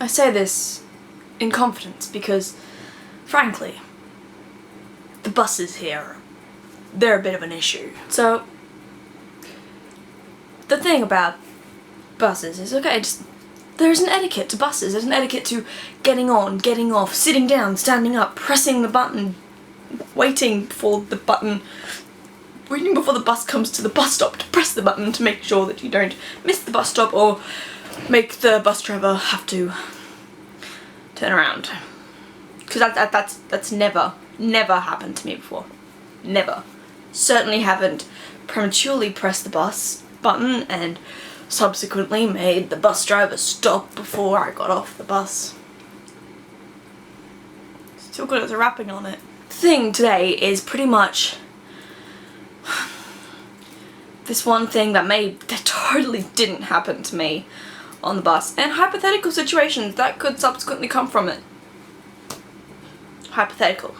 I say this in confidence because, frankly, the buses here, they're a bit of an issue. So, the thing about buses is, okay, there's an etiquette to buses. There's an etiquette to getting on, getting off, sitting down, standing up, pressing the button, waiting before the bus comes to the bus stop to press the button to make sure that you don't miss the bus stop or make the bus driver have to turn around. Because that's never happened to me before. Never. Certainly haven't prematurely pressed the bus button and subsequently made the bus driver stop before I got off the bus. Still got the wrapping on it. The thing today is pretty much this one thing that totally didn't happen to me on the bus, and hypothetical situations that could subsequently come from it. Hypothetical.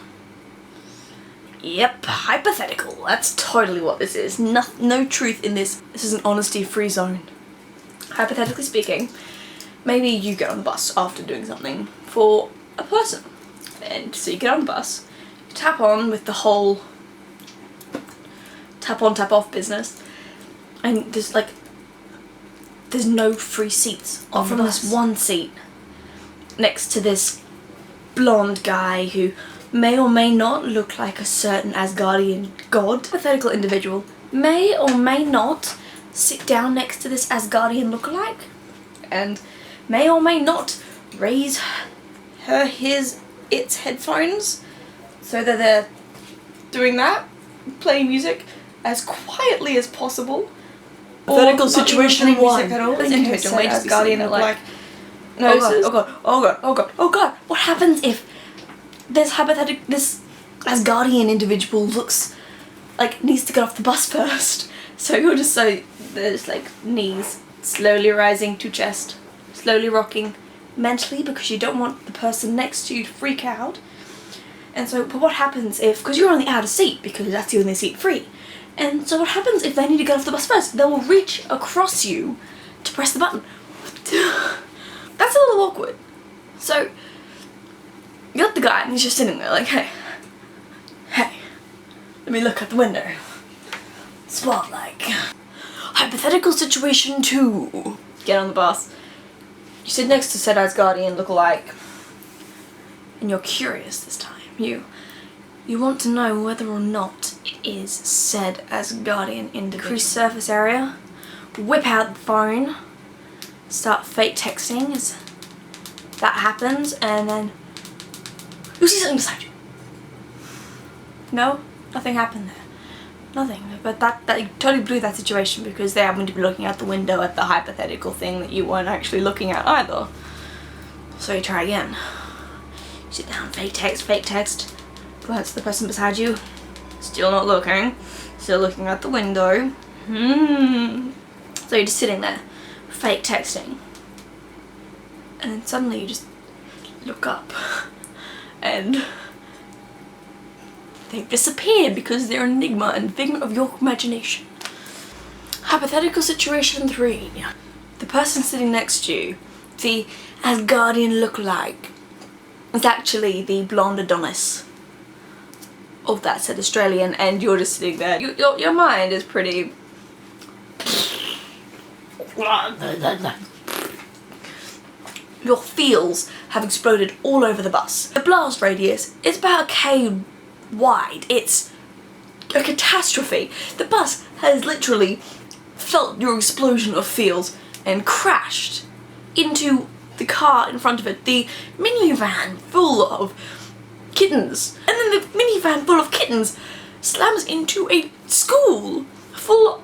Yep, hypothetical. That's totally what this is. No truth in this. This is an honesty-free zone. Hypothetically speaking, maybe you get on the bus after doing something for a person. And so you get on the bus, you tap on with the whole tap on, tap off business, and there's no free seats on the bus. This one seat next to this blonde guy who may or may not look like a certain Asgardian god. Hypothetical individual may or may not sit down next to this Asgardian lookalike and may or may not raise its headphones so that they're doing that, playing music as quietly as possible. Hypothetical situation one. This individual may just be sitting there like, oh god, what happens if this Asgardian individual needs to get off the bus first? So you're just there's knees slowly rising to chest, slowly rocking mentally because you don't want the person next to you to freak out. And so, but what happens because you're on the outer seat because that's the only seat free. And so what happens if they need to get off the bus first? They will reach across you to press the button. That's a little awkward. So, you got the guy and he's just sitting there like, hey, let me look out the window. Spotlight. Hypothetical situation 2. Get on the bus. You sit next to said Asgardian lookalike, and you're curious this time. You want to know whether or not it is said Asgardian individual. Increase surface area. Whip out the phone. Start fake texting as that happens, and then you see something beside you. No, nothing happened there. Nothing. But that totally blew that situation because they happened to be looking out the window at the hypothetical thing that you weren't actually looking at either. So you try again. You sit down, fake text, glance at the person beside you, still not looking, still looking out the window. So you're just sitting there, fake texting. And then suddenly you just look up and they've disappeared because they're an enigma and figment of your imagination. Hypothetical situation 3. The person sitting next to you, the Asgardian lookalike, is actually the blonde Adonis of that said Australian, and you're just sitting there. Your mind is pretty... Your feels have exploded all over the bus. The blast radius is about a K wide. It's a catastrophe. The bus has literally felt your explosion of feels and crashed into the car in front of it. The minivan full of kittens. And then the minivan full of kittens slams into a school full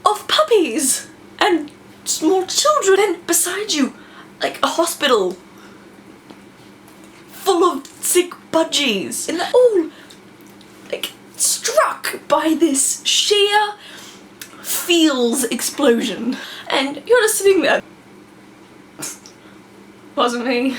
of puppies and small children. Then beside you, a hospital full of sick budgies. And they're all struck by this sheer feels explosion. And you're just sitting there. Wasn't me.